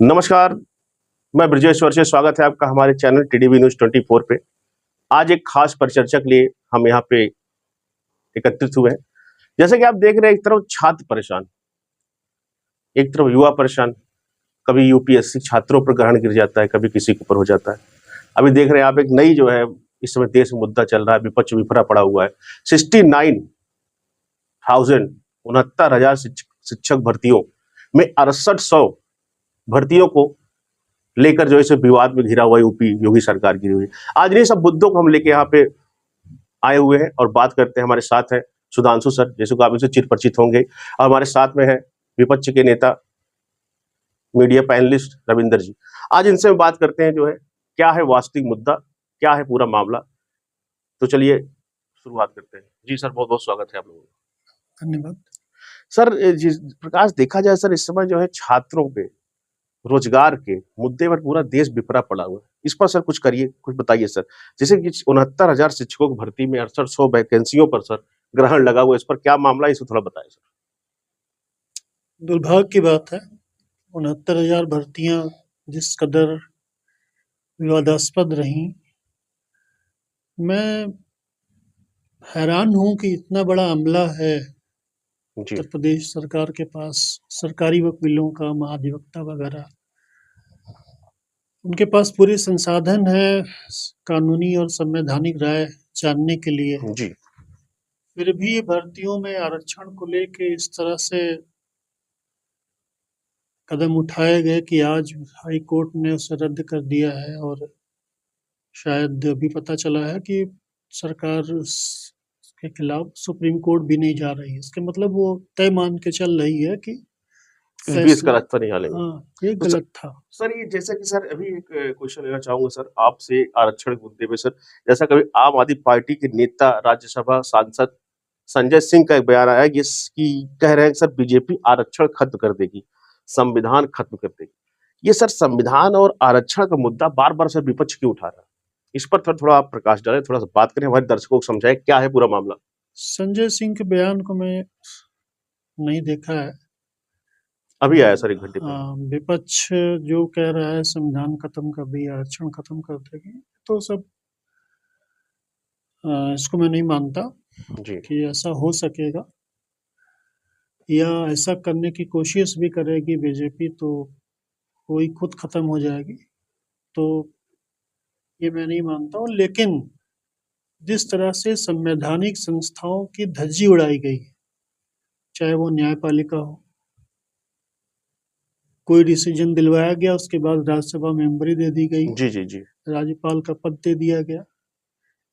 नमस्कार, मैं ब्रजेश्वर से स्वागत है आपका हमारे चैनल टीडीवी न्यूज़ 24 पे। आज एक खास परिचर्चा के लिए हम यहाँ पे एकत्रित हुए हैं। जैसे कि आप देख रहे हैं, एक तरफ छात्र परेशान, एक तरफ युवा परेशान, कभी यूपीएससी छात्रों पर ग्रहण गिर जाता है, कभी किसी के ऊपर हो जाता है। अभी देख रहे हैं आप, एक नई जो है इस समय देश में मुद्दा चल रहा है, विपक्ष विफरा पड़ा हुआ है। 69,000 शिक्षक भर्तियों में 6800 भर्तियों को लेकर जो है विवाद में घिरा हुआ यूपी योगी सरकार गिरी हुई। आज इन्हीं सब मुद्दों को हम लेके यहाँ पे आए हुए हैं और बात करते हैं। हमारे साथ हैं सुधांशु सर, जैसे को आप इनसे चिर परिचित होंगे, और हमारे साथ में है विपक्ष के नेता मीडिया पैनलिस्ट रविंदर जी। आज इनसे हम बात करते हैं जो है क्या है वास्तविक मुद्दा, क्या है पूरा मामला। तो चलिए शुरुआत करते हैं। जी सर, बहुत बहुत स्वागत है आप लोगों का। धन्यवाद सर, जिस प्रकार देखा जाए सर, इस समय जो है छात्रों पे रोजगार के मुद्दे पर पूरा देश बिफरा पड़ा हुआ है। इस पर सर कुछ करिए, कुछ बताइए सर। जैसे कि 69,000 शिक्षकों की भर्ती में 6800 वैकेंसियों पर सर ग्रहण लगा हुआ है, इस पर क्या मामला है, इसे थोड़ा बताइए सर। दुर्भाग्य की बात है, 69,000 भर्तियां जिस कदर विवादास्पद रहीं, मैं हैरान हूं कि इतना बड़ा अमला है जी उत्तर प्रदेश सरकार के पास, सरकारी वकीलों का, महाधिवक्ता वगैरह, उनके पास पूरे संसाधन है कानूनी और संवैधानिक राय जानने के लिए। जी फिर भी भर्तियों में आरक्षण को लेके इस तरह से कदम उठाए गए कि आज हाई कोर्ट ने उसे रद्द कर दिया है, और शायद अभी पता चला है कि सरकार के खिलाफ सुप्रीम कोर्ट भी नहीं जा रही है। इसके मतलब वो तय मान के चल रही है कि इसका रास्ता नहीं हालेंगे। हाँ, ये तो गलत था। सर ये जैसा कि सर अभी एक क्वेश्चन लेना चाहूंगा सर आपसे आरक्षण के मुद्दे पे सर। जैसा कभी आम आदमी पार्टी के नेता राज्यसभा सांसद संजय सिंह का एक बयान आया जिसकी कह रहे हैं सर बीजेपी आरक्षण खत्म कर देगी, संविधान खत्म कर देगी। ये सर संविधान और आरक्षण का मुद्दा बार बार सर विपक्ष क्यों उठा रहा है, इस पर थोड़ा आप प्रकाश डालें, थोड़ा सा बात करें, हमारे दर्शकों को समझाएं क्या है पूरा मामला। संजय सिंह के बयान को मैं नहीं देखा है। अभी आया सर 1 घंटे पहले। हाँ, विपक्ष जो कह रहा है संविधान खत्म कर दी, आरक्षण खत्म कर देगी, तो सब इसको मैं नहीं मानता जी कि ऐसा हो सकेगा, या ऐसा करने की कोशिश भी करेगी बीजेपी तो कोई खुद खत्म हो जाएगी, तो ये मैं नहीं मानता हूँ। लेकिन जिस तरह से संवैधानिक संस्थाओं की धज्जी उड़ाई गई, चाहे वो न्यायपालिका हो, कोई डिसीजन दिलवाया गया, उसके बाद राज्यसभा मेंबरी दे दी गई, जी जी जी राज्यपाल का पद दे दिया गया,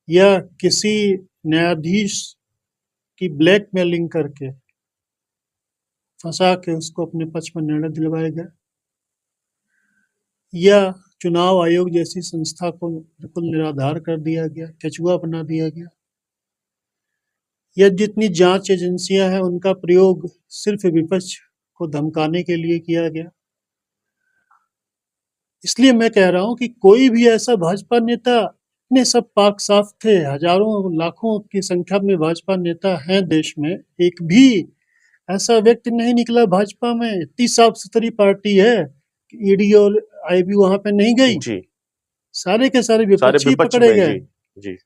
या किसी न्यायाधीश की ब्लैकमेलिंग करके फंसा के उसको अपने पक्ष में निर्णय दिलवाया गया, या चुनाव आयोग जैसी संस्था को बिल्कुल निराधार कर दिया गया, केचुआ बना दिया गया, या जितनी जांच एजेंसियां हैं उनका प्रयोग सिर्फ विपक्ष को धमकाने के लिए किया गया। इसलिए मैं कह रहा हूं कि कोई भी ऐसा भाजपा नेता, इतने सब पाक साफ थे, हजारों लाखों की संख्या में भाजपा नेता हैं देश में, एक भी ऐसा व्यक्ति नहीं निकला भाजपा में। इतनी साफ सुथरी पार्टी है कि ईडी और आईबी वहां पे नहीं गई, जी सारे के सारे सारे विपक्षी विपक्ष पकड़े में। गए। जी जी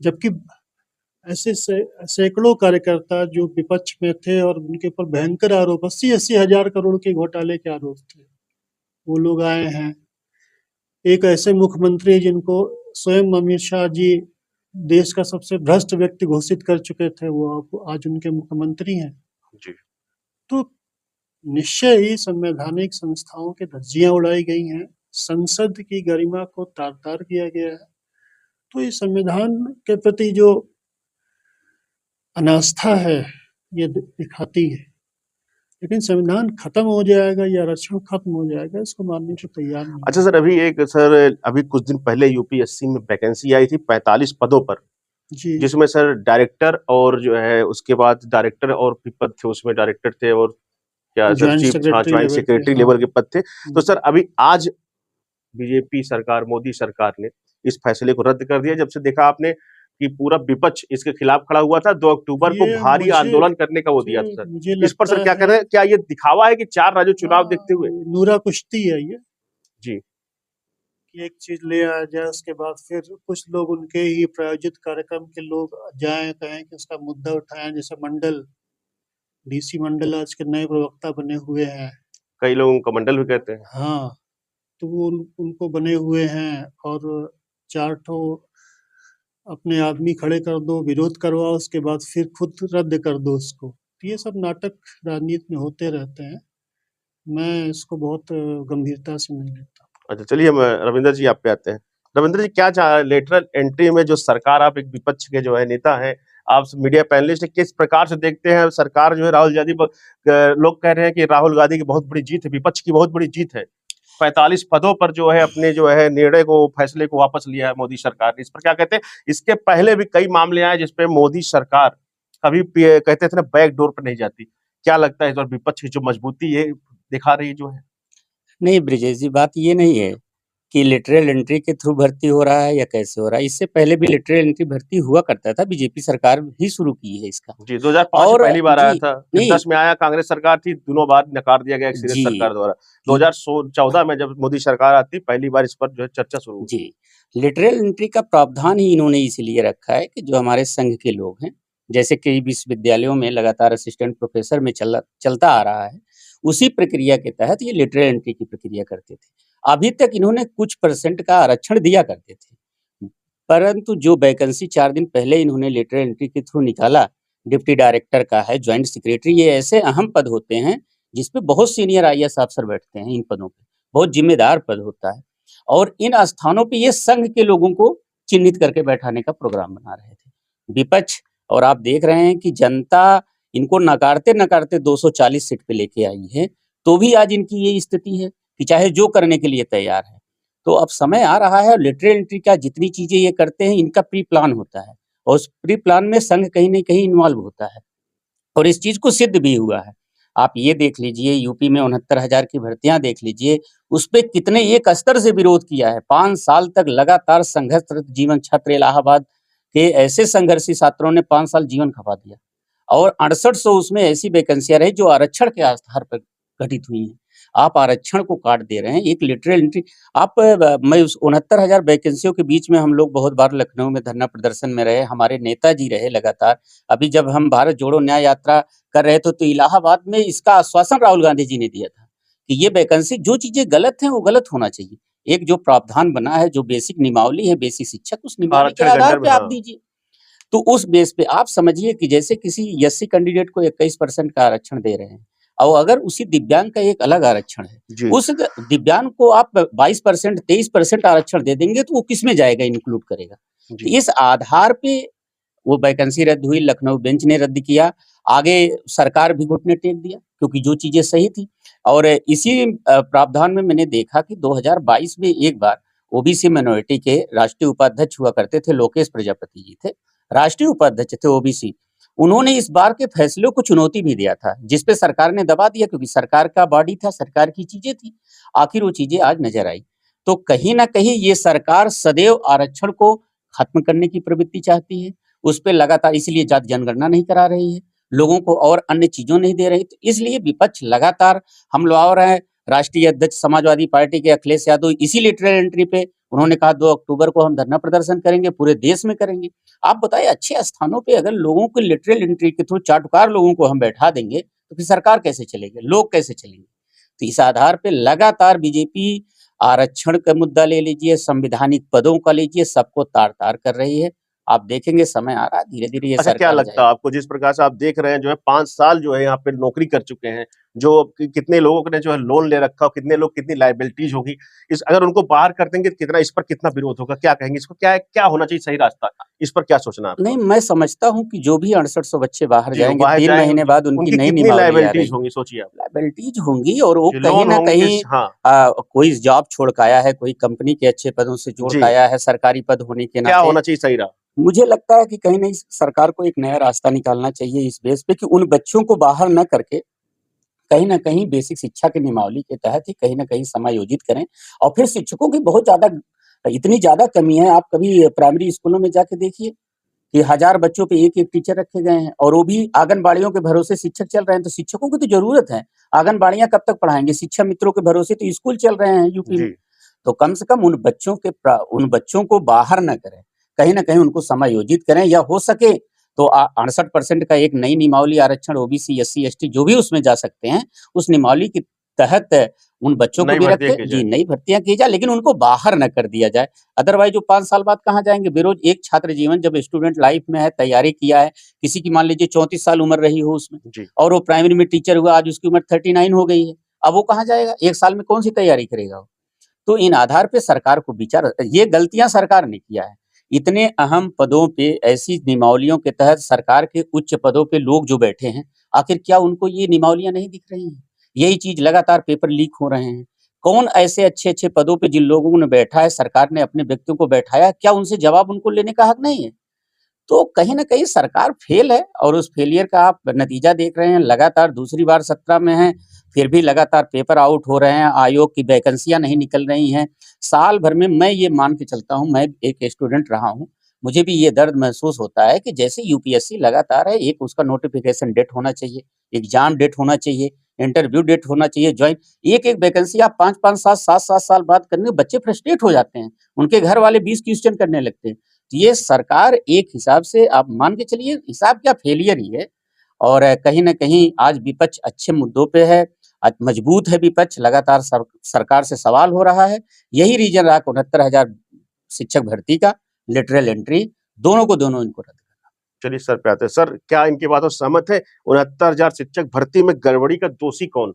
जबकि ऐसे सैकड़ों कार्यकर्ता जो विपक्ष में थे और उनके ऊपर भयंकर आरोप, 80-80 हजार करोड़ के घोटाले के आरोप थे, वो लोग आए हैं। एक ऐसे मुख्यमंत्री जिनको स्वयं अमित शाह जी देश का सबसे भ्रष्ट व्यक्ति घोषित कर चुके थे, वो आज उनके मुख्यमंत्री हैं। जी तो निश्चय ही संवैधानिक संस्थाओं की धज्जियां उड़ाई गई हैं, संसद की गरिमा को तार तार किया गया है। तो ये संविधान के प्रति जो अनास्था है ये दिखाती है। लेकिन संविधान खत्म हो जाएगा या आरक्षण खत्म हो जाएगा, इसको मानने को तैयार नहीं। अच्छा सर, अभी कुछ दिन पहले यूपीएससी में वैकेंसी आई थी 45 पदों पर, जी, जिसमें सर डायरेक्टर और जो है उसके बाद डायरेक्टर और भी पद थे, उसमें डायरेक्टर थे और क्या सर ज्वाइंट ज्वाइंट सेक्रेटरी हाँ। लेवल के पद थे। तो सर अभी आज बीजेपी सरकार, मोदी सरकार ने इस फैसले को रद्द कर दिया। जब से देखा आपने कि पूरा विपक्ष इसके खिलाफ खड़ा हुआ था। 2 अक्टूबर को ये भारी मुझे आंदोलन करने का वो दिया था सर। मुझे इस पर सर लगता क्या कह है रहे हैं? क्या ये दिखावा है कि 4 राज्यों चुनाव देखते हुए? नूरा कुश्ती है ये जी, कि एक चीज ले आया जाए उसके बाद फिर कुछ लोग उनके ही प्रायोजित कार्यक्रम के लोग जाएं कहें कि उसका मुद्दा उठाएं, जैसे मंडल डीसी मंडल आज के नए प्रवक्ता बने हुए हैं। कई लोग उनको मंडल भी कहते हैं। हाँ, तो वो उनको बने हुए हैं और 4 ठो अपने आदमी खड़े कर दो, विरोध करवाओ, उसके बाद फिर खुद रद्द कर दो उसको। तो ये सब नाटक राजनीति में होते रहते हैं। मैं इसको बहुत गंभीरता से नहीं लेता। अच्छा, चलिए हम रविंद्र जी आप पे आते हैं। रविंद्र जी, क्या लेटरल एंट्री में जो सरकार, आप एक विपक्ष के जो है नेता हैं, आप मीडिया पैनलिस्ट हैं, किस प्रकार से देखते हैं सरकार जो है राहुल गांधी लोग कह रहे हैं कि राहुल गांधी की बहुत बड़ी जीत है, विपक्ष की बहुत बड़ी जीत है। 45 पदों पर जो है अपने जो है निर्णय को, फैसले को वापस लिया है मोदी सरकार ने। इस पर क्या कहते हैं? इसके पहले भी कई मामले आए जिसपे मोदी सरकार कभी कहते थे ना बैक डोर पर नहीं जाती। क्या लगता है इस बार विपक्ष की जो मजबूती ये दिखा रही जो है? नहीं ब्रिजेश जी, बात ये नहीं है कि लिटरल एंट्री के थ्रू भर्ती हो रहा है या कैसे हो रहा है। इससे पहले भी लिटरल एंट्री भर्ती हुआ करता था, बीजेपी सरकार ही शुरू की है इसका। जी, 2005 में और पहली बार आया जी, था, फिर नहीं 10 में आया, कांग्रेस सरकार थी, दोनों बार नकार दिया गया एक सीरीज जी, सरकार द्वारा। 2014 में जब मोदी सरकार आती, पहली बार इस पर जो है चर्चा शुरू हुई। जी, लिटरल एंट्री का प्रावधान ही इन्होंने इसीलिए रखा है कि जो हमारे संघ के लोग हैं, जैसे कई विश्वविद्यालयों में लगातार असिस्टेंट प्रोफेसर में चलता आ रहा है, उसी प्रक्रिया के तहत ये लिटरल एंट्री की प्रक्रिया करते थे। अभी तक इन्होंने कुछ परसेंट का आरक्षण दिया करते थे, परंतु जो वैकेंसी 4 दिन पहले इन्होंने लेटर एंट्री के थ्रू निकाला, डिप्टी डायरेक्टर का है, जॉइंट सेक्रेटरी, ये ऐसे अहम पद होते हैं जिसपे बहुत सीनियर आईएएस अफसर बैठते हैं इन पदों पे, बहुत जिम्मेदार पद होता है। और इन स्थानों पे ये संघ के लोगों को चिन्हित करके बैठाने का प्रोग्राम बना रहे थे विपक्ष। और आप देख रहे हैं कि जनता इनको नकारते-नकारते 240 सीट पे लेके आई है, तो भी आज इनकी ये स्थिति है कि चाहे जो करने के लिए तैयार है। तो अब समय आ रहा है, लिटरल एंट्री का जितनी चीजें ये करते हैं इनका प्री प्लान होता है और उस प्री प्लान में संघ कहीं न कहीं इन्वॉल्व होता है और इस चीज को सिद्ध भी हुआ है। आप ये देख लीजिए, यूपी में 69,000 की भर्तियां देख लीजिए, उसपे कितने एक स्तर से विरोध किया है। 5 साल तक लगातार संघर्षरत जीवन छात्र इलाहाबाद के ऐसे संघर्षी छात्रों ने 5 साल जीवन खपा दिया और 6800 उसमें ऐसी वैकेंसियां रही जो आरक्षण के आधार पर घटित हुई हैं। आप आरक्षण को काट दे रहे हैं, एक लिटरल एंट्री। आप मैं उस 69,000 वैकेंसियों के बीच में हम लोग बहुत बार लखनऊ में धरना प्रदर्शन में रहे, हमारे नेताजी रहे लगातार। अभी जब हम भारत जोड़ो न्याय यात्रा कर रहे थे तो इलाहाबाद में इसका आश्वासन राहुल गांधी जी ने दिया था कि ये वैकेंसी, जो चीजें गलत हैं वो गलत होना चाहिए। एक जो प्रावधान बना है, जो बेसिक नियमावली है, बेसिक शिक्षक, उस नियमावली के आरक्षण आधार गंडर पे में, आप हाँ। दीजिए। तो उस बेस पे आप समझिए कि जैसे किसी एससी कैंडिडेट को 21% का आरक्षण दे रहे हैं और अगर उसी दिव्यांग का एक अलग आरक्षण है, जी, उस दिव्यांग को आप 22%, 23% आरक्षण दे देंगे तो वो किसमें जाएगा, इंक्लूड करेगा। तो जी। इस आधार पे वो वैकेंसी रद्द हुई, लखनऊ बेंच ने रद्द किया, आगे सरकार भी घुटने टेक दिया क्योंकि जो चीजें सही थी। और इसी प्रावधान में मैंने देखा कि 2022 में एक बार ओबीसी माइनॉरिटी के राष्ट्रीय उपाध्यक्ष हुआ करते थे, लोकेश प्रजापति जी थे, राष्ट्रीय उपाध्यक्ष थे ओबीसी। उन्होंने इस बार के फैसलों को चुनौती भी दिया था, जिसपे सरकार ने दबा दिया क्योंकि सरकार का बॉडी था, सरकार की चीजें थी। आखिर वो चीजें आज नजर आई। तो कहीं ना कहीं ये सरकार सदैव आरक्षण को खत्म करने की प्रवृत्ति चाहती है, उस पे लगातार, इसलिए जाति जनगणना नहीं करा रही है, लोगों को और अन्य चीजों नहीं दे रही। तो इसलिए विपक्ष लगातार हम लोग आ रहे हैं। राष्ट्रीय अध्यक्ष समाजवादी पार्टी के अखिलेश यादव इसी लिटरल एंट्री पे उन्होंने कहा 2 अक्टूबर को हम धरना प्रदर्शन करेंगे, पूरे देश में करेंगे। आप बताइए, अच्छे स्थानों पे अगर लोगों को लिटरल एंट्री के थ्रू चाटुकार लोगों को हम बैठा देंगे तो फिर सरकार कैसे चलेगी, लोग कैसे चलेंगे। तो इस आधार पे लगातार बीजेपी आरक्षण का मुद्दा ले लीजिए, संवैधानिक पदों का लीजिए, सबको तार-तार कर रही है। आप देखेंगे समय आ रहा है, धीरे-धीरे ये अच्छा, क्या सरकार लगता है जाएगी। आपको, जिस प्रकार से आप देख रहे हैं जो है 5 साल जो है यहाँ पे नौकरी कर चुके हैं, जो कितने लोगों ने जो है लोन ले रखा, कितने लोग, कितनी लायबिलिटीज होगी, इस अगर उनको बाहर कर देंगे तो कितना, इस पर कितना विरोध होगा, क्या कहेंगे इसको, क्या होना चाहिए सही रास्ता, इस पर क्या सोचना है नहीं, आपका? मैं समझता हूँ कि जो भी 6800 बच्चे बाहर जी, वो जाएंगे, बाहर 3 जाएंगे, महीने बाद उनकी उनकी नई कितनी नियमावली आ लायबिलिटीज रही है। होंगी सोचिए आप, लायबिलिटीज होंगी और वो कि कहीं लोन ना होंगे कहीं हाँ। कोई जॉब छोड़ के आया है, कोई कंपनी के अच्छे पदों से जोड़ जी, के आया है, सरकारी पद होने के क्या नाते। होना चाहिए सही राह? मुझे लगता है कि कहीं नहीं सरकार को एक नया रास्ता निकालना चाहिए इस बेस पे कि उन बच्चों को बाहर न करके कहीं न कहीं बेसिक शिक्षा की नियमावली के तहत ही कहीं न कहीं समायोजित करें। और फिर शिक्षकों की बहुत ज़्यादा, इतनी ज़्यादा कमी है, आप कभी प्राइमरी स्कूलों में जाके देखिए, कि 1000 बच्चों पे एक-एक टीचर रखे गए हैं और वो भी आंगनबाड़ियों के भरोसे शिक्षक चल रहे हैं, तो शिक्षकों की तो ज़रूरत है। आंगनबाड़ियाँ कब तक पढ़ाएँगे? शिक्षा मित्रों के भरोसे तो स्कूल चल रहे हैं यूपी में। जी तो कम से कम उन बच्चों को बाहर ना करें, कहीं न कहीं उनको समायोजित करें या हो सके तो 68% का एक नई नियमावली आरक्षण ओबीसी, एससी, एसटी जो भी उसमें जा सकते हैं, उस नियमावली के तहत उन बच्चों को नई भी भर्तियां रखें की जी, जाए। नई भर्तियाँ की जाए लेकिन उनको बाहर ना कर दिया जाए। अदरवाइज़ वो 5 साल बाद कहाँ जाएँगे? एक छात्र जीवन जब स्टूडेंट लाइफ़ में है, तैयारी किया है, किसी की मान लीजिए 34 साल उम्र रही हो उसमें जी और वो प्राइमरी में टीचर हुआ, आज उसकी उम्र 39 हो गई है। अब वो कहाँ जाएगा? 1 साल में कौन-सी तैयारी करेगा वो? तो इन आधार पे सरकार को विचार ये गलतियाँ सरकार ने किया है। इतने अहम पदों पे ऐसी नियमावलियों के तहत सरकार के उच्च पदों पे लोग जो बैठे हैं, आखिर क्या उनको ये नियमावलियाँ नहीं दिख रही हैं? यही चीज़ लगातार पेपर लीक हो रहे हैं। कौन ऐसे अच्छे-अच्छे पदों पे जिन लोगों ने बैठा है, सरकार ने अपने व्यक्तियों को बैठाया, क्या उनसे जवाब उनको लेने का हक नहीं है? तो कहीं न कहीं सरकार फेल है और उस फेलियर का आप नतीजा देख रहे हैं, लगातार दूसरी बार सत्ता में हैं, फिर भी लगातार पेपर आउट हो रहे हैं, आयोग की वैकेंसियाँ नहीं निकल रही हैं। साल भर में मैं ये मान के चलता हूँ, मैं एक स्टूडेंट रहा हूँ, मुझे भी ये दर्द महसूस होता है कि जैसे यूपीएससी लगातार है, एक उसका नोटिफ़िकेशन डेट होना चाहिए, एग्ज़ाम डेट होना चाहिए, इंटरव्यू डेट होना चाहिए, एक-एक वैकेंसी आप 5-5 साल, 7-7 साल बाद करने बच्चे फ्रस्ट्रेट हो जाते हैं। उनके घर वाले 20 क्वेश्चन करने लगते हैं। तो ये सरकार एक हिसाब से आप मान के चलिए हिसाब क्या फेलियर ही है और कहीं न कहीं आज विपक्ष अच्छे मुद्दों पे है, मजबूत है विपक्ष, लगातार सरकार से सवाल हो रहा है। यही रीज़न रहा 69,000 शिक्षक भर्ती का, लेटरल एंट्री, दोनों को दोनों इनको रद्द करना। चलिए सर पे आते हैं। सर क्या इनकी बातों से सहमत है? 69,000 शिक्षक भर्ती में गड़बड़ी का दोषी कौन?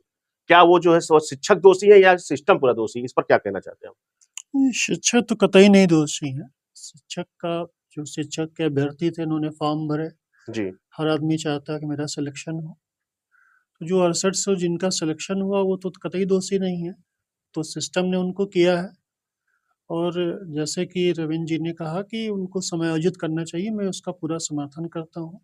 क्या वो जो है सो शिक्षक दोषी है या सिस्टम पूरा दोषी है? इस पर क्या कहना चाहते हैं आप? शिक्षक तो कतई नहीं दोषी है। शिक्षक का जो शिक्षक के अभ्यर्थी थे उन्होंने फॉर्म भरे, जी हर आदमी चाहता है कि मेरा सिलेक्शन हो। तो जो 6800 जिनका सिलेक्शन हुआ वो तो कतई दोषी नहीं है, तो सिस्टम ने उनको किया है। और जैसे कि रविंद्र जी ने कहा कि उनको समायोजित करना चाहिए, मैं उसका पूरा समर्थन करता हूँ।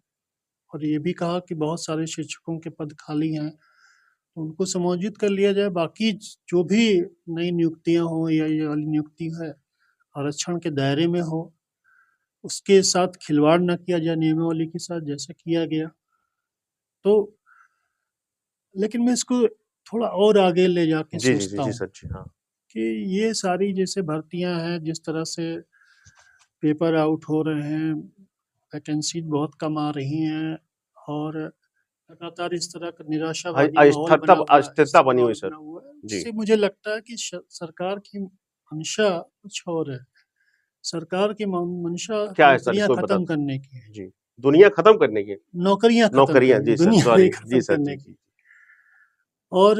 और ये भी कहा कि बहुत सारे शिक्षकों के पद खाली हैं, तो उनको समायोजित कर लिया जाए। बाकी जो भी नई नियुक्तियाँ हों या ये वाली नियुक्ति है, आरक्षण के दायरे में हो, उसके साथ खिलवाड़ ना किया जाए नियमावली के साथ जैसा किया गया। तो लेकिन मैं इसको थोड़ा और आगे ले जाके जी जी जी सोचता जी हूँ सर जी हाँ कि ये सारी जैसे भर्तियां हैं, जिस तरह से पेपर आउट हो रहे हैं, वैकेंसी बहुत कम आ रही हैं और लगातार इस तरह का निराशावादी माहौल बना हुआ है, अस्थिरता बनी हुई सर। जी इससे मुझे लगता है कि सरकार की मंशा कुछ और है। सरकार की मंशा क्या है सर नौकरियां इसको बता खत्म करने की है, जी दुनिया खत्म करने की नौकरियां खत्म नौकरियां करने, जी सर दुनिया सॉरी नहीं जी खत्म सर करने जी की। जी और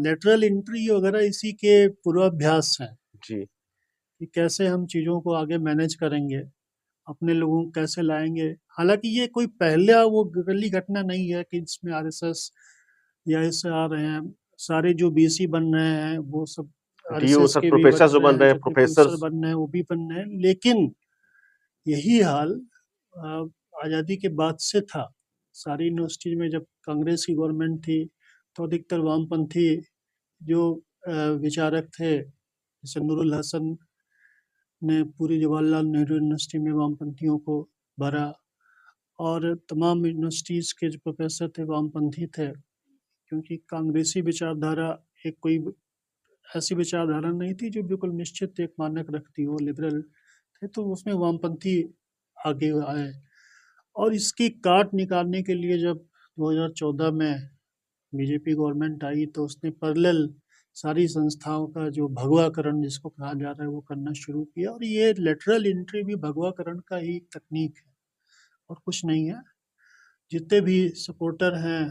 लेटरल एंट्री वगैरह इसी के पूर्वाभ्यास हैं जी कि कैसे हम चीज़ों को आगे मैनेज करेंगे, अपने लोगों को कैसे लाएंगे। हालांकि ये कोई पहला वो पहली घटना नहीं है कि इसमें आरएसएस या इससे आ रहे हैं। सारे जो बीसी बन रहे हैं वो सब डीओ आरएसएस सर के भी प्रोफेसर बन जो रहे बन हैं, रहे हैं जितने प्रोफेसर प्रोफेसर बन रहे हैं वो भी बन रहे हैं। लेकिन यही हाल अ, आज़ादी के बाद से था। सारी यूनिवर्सिटी में जब कांग्रेस की गवर्नमेंट थी तो अधिकतर वामपंथी जो विचारक थे, जैसे नूरुल हसन ने पूरी जवाहरलाल नेहरू यूनिवर्सिटी में वामपंथियों को भरा और तमाम यूनिवर्सिटीज़ के जो प्रोफेसर थे वामपंथी थे, क्योंकि कांग्रेसी विचारधारा एक कोई ऐसी विचारधारा नहीं थी जो बिल्कुल निश्चित एक मानक रखती हो, लिबरल थे, तो उसमें वामपंथी आगे आए। और इसकी काट निकालने के लिए जब 2014 में बीजेपी गवर्नमेंट आई तो उसने पैरेलल सारी संस्थाओं का जो भगवाकरण जिसको कहा जा रहा है वो करना शुरू किया। और ये लेटरल एंट्री भी भगवाकरण का ही तकनीक है और कुछ नहीं है। जितने भी सपोर्टर हैं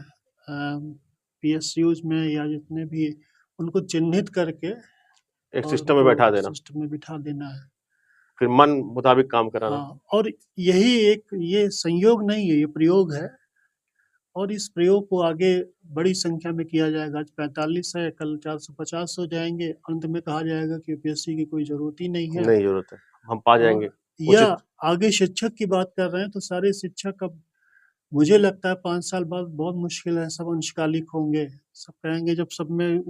पीएसयूज में या जितने भी, उनको चिन्हित करके एक और सिस्टम में उनको बैठा देना सिस्टम में बिठा देना है। फिर मन मुताबिक काम कराना हाँ, और यही एक ये संयोग नहीं है, ये प्रयोग है और इस प्रयोग को आगे बड़ी संख्या में किया जाएगा। आज 45 है, कल 450 हो जाएंगे, अंत में कहा जाएगा कि यूपीएससी की कोई जरूरत ही नहीं है। नहीं जरूरत है हम पा जाएंगे और या उचित आगे शिक्षक की बात कर रहे हैं तो सारे शिक्षक अब मुझे लगता है 5 साल बाद बहुत मुश्किल है, सब अंशकालिक होंगे। सब कहेंगे जब सब में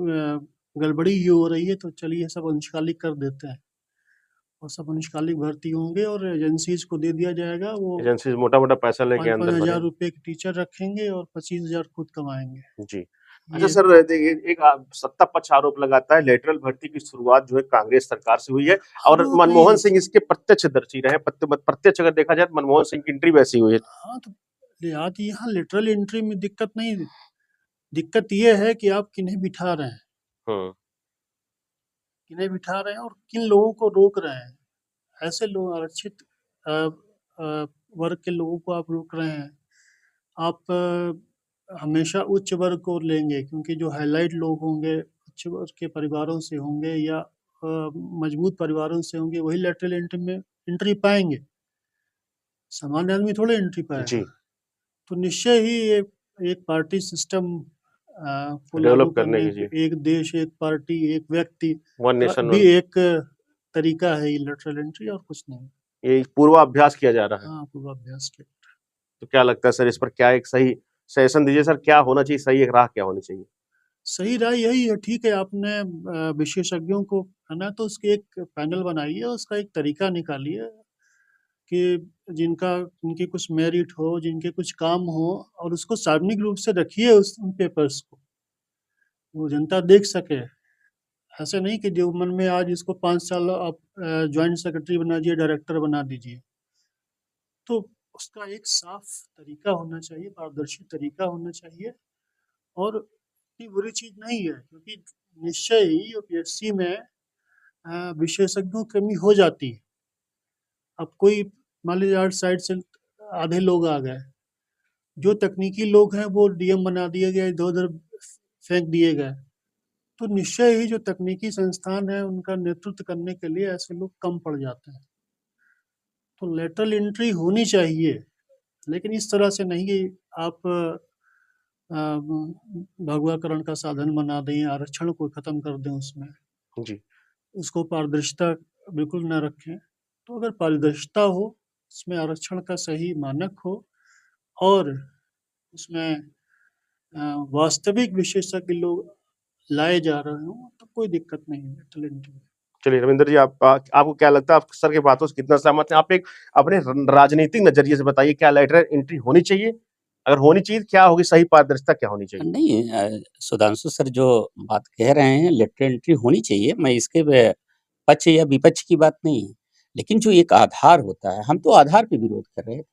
गड़बड़ी ही हो रही है तो चलिए सब अंशकालिक कर देते हैं और सब अनिष्कालिक भर्ती होंगे और एजेंसीज को दे दिया जाएगा। वो एजेंसीज मोटा-मोटा पैसा लेके 5-5 अंदर हजार भरेंगे। रुपए के टीचर रखेंगे और 25,000 खुद कमाएंगे। जी। अच्छा ये सर, देखिए एक सत्ता पक्ष आरोप लगाता है लेटरल भर्ती की शुरुआत जो है कांग्रेस सरकार से हुई है और आरोप मनमोहन नहीं, सिंह इसके प्रत्यक्षदर्शी रहे। प्रत्यक्ष अगर देखा जाए तो मनमोहन सिंह की एंट्री वैसी हुई है। हाँ तो यहाँ लिटरल एंट्री में दिक्कत नहीं, दिक्कत ये है कि आप किन्हें बिठा रहे हैं, हम्म, किन्हें बिठा रहे हैं और किन लोगों को रोक रहे हैं। ऐसे लोग आरक्षित अ, वर्ग के लोगों को आप रोक रहे हैं। आप हमेशा उच्च वर्ग को लेंगे क्योंकि जो हाईलाइट लोग होंगे उच्च वर्ग के परिवारों से होंगे या मजबूत परिवारों से होंगे, वही लेटरल एंट्री में एंट्री पाएंगे। सामान्य आदमी थोड़े एंट्री पाएगा। जी, तो निश्चय ही ये एक पार्टी सिस्टम को लागू डेवलप करने करने की जी, के, एक देश, एक पार्टी, एक व्यक्ति वन का नेशन भी वन, एक तरीका है ये लेटरल एंट्री, और कुछ नहीं। ये पूर्वाभ्यास किया जा रहा है। हाँ, पूर्वाभ्यास के। तो क्या लगता है सर, इस पर क्या एक सही सजेशन दीजिए सर, क्या होना चाहिए, सही एक राह क्या होनी चाहिए? सही राय यही है। ठीक है, आपने विशेषज्ञों को है ना, तो उसके एक पैनल बनाइए, उसका एक तरीका निकालिए कि जिनकी कुछ मेरिट हो, जिनके कुछ काम हो, और उसको सार्वजनिक रूप से रखिए उन पेपर्स को, वो जनता देख सके। ऐसे नहीं कि जो मन में आज इसको 5 साल आप ज्वाइंट सेक्रेटरी बना दीजिए, डायरेक्टर बना दीजिए। तो उसका एक साफ तरीका होना चाहिए, पारदर्शी तरीका होना चाहिए। और इतनी बुरी चीज नहीं है क्योंकि निश्चय ही यूपीएससी में विशेषज्ञों की कमी हो जाती है। अब कोई मान लीजिए 8 साइड से आधे लोग आ गए, जो तकनीकी लोग हैं वो डीएम बना दिए गए, इधर उधर फेंक दिए गए। तो निश्चय ही जो तकनीकी संस्थान है उनका नेतृत्व करने के लिए ऐसे लोग कम पड़ जाते हैं। तो लेटरल एंट्री होनी चाहिए, लेकिन इस तरह से नहीं कि आप भगवाकरण का साधन बना दें, आरक्षण को खत्म कर दें उसमें। जी, उसको पारदर्शिता बिल्कुल न रखें। तो अगर पारदर्शिता हो, उसमें आरक्षण का सही मानक हो और उसमें वास्तविक विशेषज्ञ लोग लाए जा रहे हों, तो कोई दिक्कत नहीं है लेटरल एंट्री में। चलिए रविंद्र जी, आपको क्या लगता है, आप सर की बातों से कितना सहमत हैं? आप एक अपने राजनीतिक नजरिए से बताइए, क्या लेटरल एंट्री होनी चाहिए? अगर होनी चाहिए, क्या होगी सही पारदर्शिता, क्या होनी चाहिए? नहीं सुधांशु सर जो बात कह रहे हैं लेटरल एंट्री होनी चाहिए, मैं इसके पक्ष या विपक्ष की बात नहीं है। लेकिन जो एक आधार होता है, हम तो आधार पे विरोध कर रहे हैं।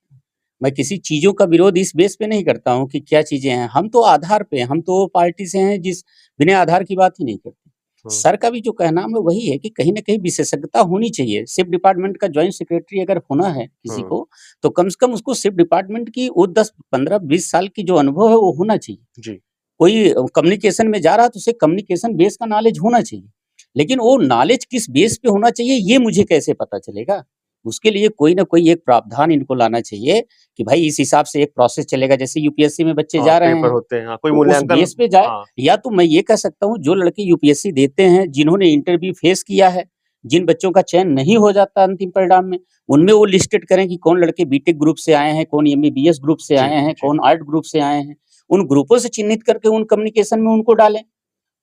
मैं किसी चीज़ों का विरोध इस बेस पे नहीं करता हूँ कि क्या चीज़ें हैं, हम तो आधार पे हैं, हम तो वो पार्टी से हैं जिस बिना आधार की बात ही नहीं करते। हुँ, सर का भी जो कहना है वही है कि कहीं न कहीं विशेषज्ञता होनी चाहिए। सिर्फ़ डिपार्टमेंट का जॉइंट सेक्रेटरी अगर होना है किसी हुँ, को, तो कम से कम उसको सिर्फ़ डिपार्टमेंट की वो 10, 15, 20 साल की जो अनुभव है वो होना चाहिए। जी, कोई कम्युनिकेशन में जा रहा है तो उसे कम्युनिकेशन बेस का नॉलेज होना चाहिए। लेकिन वो नॉलेज किस बेस पे होना चाहिए ये मुझे कैसे पता चलेगा? उसके लिए कोई न कोई एक प्रावधान इनको लाना चाहिए कि भाई इस हिसाब से एक प्रोसेस चलेगा। जैसे यूपीएससी में बच्चे हाँ, जा रहे पेपर हैं, होते हैं, हाँ, कोई तो उस मूल्यांकन, बेस पे जाए। हाँ, या तो मैं ये कह सकता हूँ जो लड़के यूपीएससी देते हैं, जिन्होंने इंटरव्यू फेस किया है, जिन बच्चों का चयन नहीं हो जाता अंतिम परिणाम में, उनमें वो लिस्टेड करें कि कौन लड़के बीटेक ग्रुप से आए हैं, कौन एमबीबीएस ग्रुप से जी, आए हैं, जी, कौन आर्ट ग्रुप से आए हैं। उन ग्रुपों से चिन्हित करके उन कम्युनिकेशन में उनको डालें।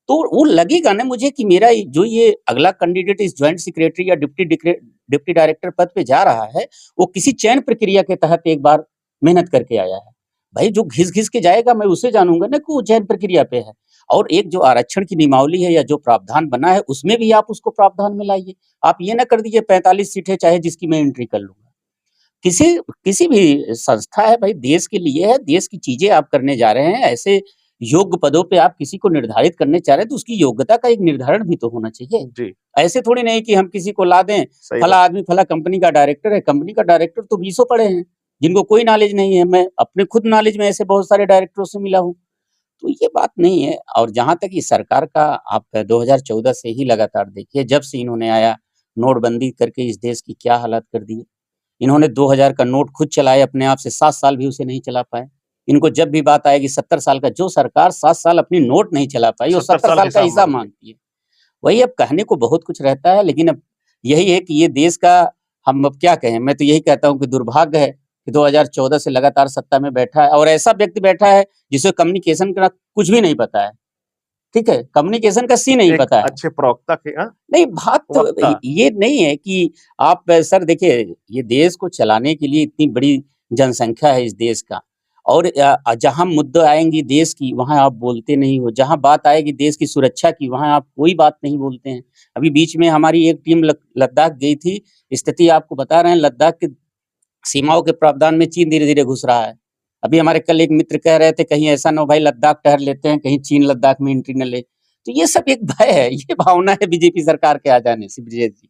तो वो लगेगा ना मुझे कि मेरा जो ये अगला कैंडिडेट इस जॉइंट सेक्रेटरी या डिप्टी डायरेक्टर पद पे जा रहा है, वो किसी चयन प्रक्रिया के तहत एक बार मेहनत करके आया है। भाई जो घिस-घिस के जाएगा मैं उसे जानूँगा ना कि वो चयन प्रक्रिया पे है। और एक जो आरक्षण की नियमावली है या जो प्रावधान बना है उसमें भी आप उसको प्रावधान में लाइए। आप ये ना कर दीजिए 45 सीटें चाहे जिसकी मैं एंट्री कर लूँगा। किसी किसी भी संस्था है भाई देश के लिए है, देश की चीज़ें आप करने जा रहे हैं, ऐसे योग्य पदों पे आप किसी को निर्धारित करने चाह रहे हैं तो उसकी योग्यता का एक निर्धारण भी तो होना चाहिए। जी, ऐसे थोड़ी नहीं कि हम किसी को ला दें, सही फला बात। आदमी फला कंपनी का डायरेक्टर है, कंपनी का डायरेक्टर तो बीसों पड़े हैं, जिनको कोई नॉलेज नहीं है। मैं अपने खुद नॉलेज में ऐसे बहुत सारे डायरेक्टरों से मिला हूँ। तो ये बात नहीं है। और जहाँ तक ये सरकार का आप 2014 से ही लगातार देखिए, जब से इन्होंने आया, नोटबंदी करके इस देश की क्या हालत कर दी है। इन्होंने 2000 का नोट खुद चलाए अपने आप से, 7 साल भी उसे नहीं चला पाए। इनको जब भी बात आएगी 70 साल का, जो सरकार 7 साल अपनी नोट नहीं चला पाई, वो 70 70 साल साल का हिसाब हिसाब माँगते हैं। माँगती है। वही अब कहने को बहुत कुछ रहता है, लेकिन अब यही है कि ये देश का हम अब क्या कहें, मैं तो यही कहता हूँ कि दुर्भाग्य है कि 2014 से लगातार सत्ता में बैठा है और ऐसा व्यक्ति बैठा है जिसे कम्युनिकेशन का कुछ भी नहीं पता है। ठीक है, कम्युनिकेशन का सी नहीं एक पता है। अच्छे प्रवक्ता के नहीं, बात तो वक्ता। ये नहीं है कि आप सर देखिए, ये देश को चलाने के लिए इतनी बड़ी जनसंख्या है इस देश का, और जहाँ मुद्दे आएँगी देश की, वहाँ आप बोलते नहीं हो। जहाँ बात आएगी देश की सुरक्षा की, वहाँ आप कोई बात नहीं बोलते हैं। अभी बीच में हमारी एक टीम लद्दाख गई थी, स्थिति आपको बता रहे हैं, लद्दाख की सीमाओं के प्रावधान में चीन धीरे-धीरे घुस रहा है। अभी हमारे कल एक मित्र कह रहे थे, कहीं ऐसा ना हो भाई लद्दाख टहल लेते हैं, कहीं चीन लद्दाख में एंट्री न ले। तो ये सब एक भय है, ये भावना है बीजेपी सरकार के आ जाने से, ब्रिजेश जी।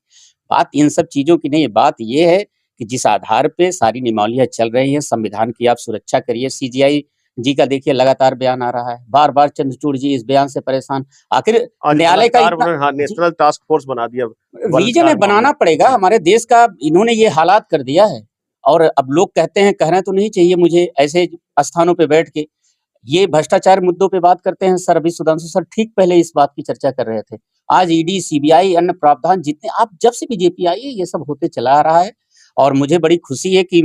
बात इन सब चीज़ों की नहीं है, बात ये है कि जिस आधार पे सारी नियमावलियाँ चल रही हैं, संविधान की आप सुरक्षा करिए। सीजेआई जी का देखिए लगातार बयान आ रहा है, बार-बार चंद्रचूड़ जी इस बयान से परेशान। आखिर आज न्यायालय का बलात्कार इतना उन्होंने, हाँ, जी, नेशनल टास्क फोर्स बना दिया रीजन है, बलात्कार मामले बनाना में। पड़ेगा। जी। हमारे देश का इन्होंने ये हालात कर दिया है, और अब लोग कहते हैं, कहना तो नहीं चाहिए मुझे ऐसे स्थानों पे बैठ के, ये भ्रष्टाचार मुद्दों पे बात करते हैं सर। अभी सुधांशु सर ठीक पहले इस बात की चर्चा कर रहे थे। आज ईडी, सीबीआई, अन्य प्रावधान जितने, आप जब से बीजेपी आई है ये सब होते चला आ रहा है, और मुझे बड़ी खुशी है कि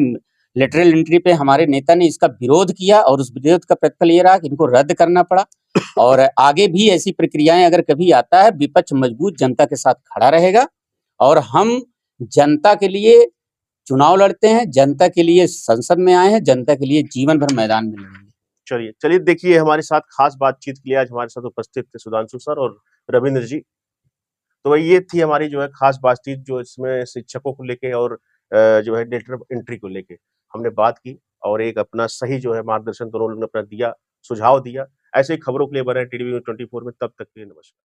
लेटरल एंट्री पे हमारे नेता ने इसका विरोध किया, और उस विरोध का प्रतिफल ये रहा कि इनको रद्द करना पड़ा। और आगे भी ऐसी प्रक्रियाएं अगर कभी आता है, विपक्ष मजबूत जनता के साथ खड़ा रहेगा, और हम जनता के लिए चुनाव लड़ते हैं, जनता के लिए संसद में आए हैं, जनता के लिए जीवन भर मैदान में लड़ेंगे। चलिए देखिए, हमारे साथ खास बातचीत के लिए आज हमारे साथ उपस्थित थे सुधांशु सर और रविंद्र जी। तो वही ये थी हमारी जो है खास बातचीत, जो इसमें शिक्षकों को लेके और जो है लेटर ऑफ एंट्री को लेके हमने बात की, और एक अपना सही जो है मार्गदर्शन दोनों लोगों ने अपना दिया, सुझाव दिया। ऐसे ही खबरों के लिए बने टीवी 24 में। तब तक के लिए नमस्कार।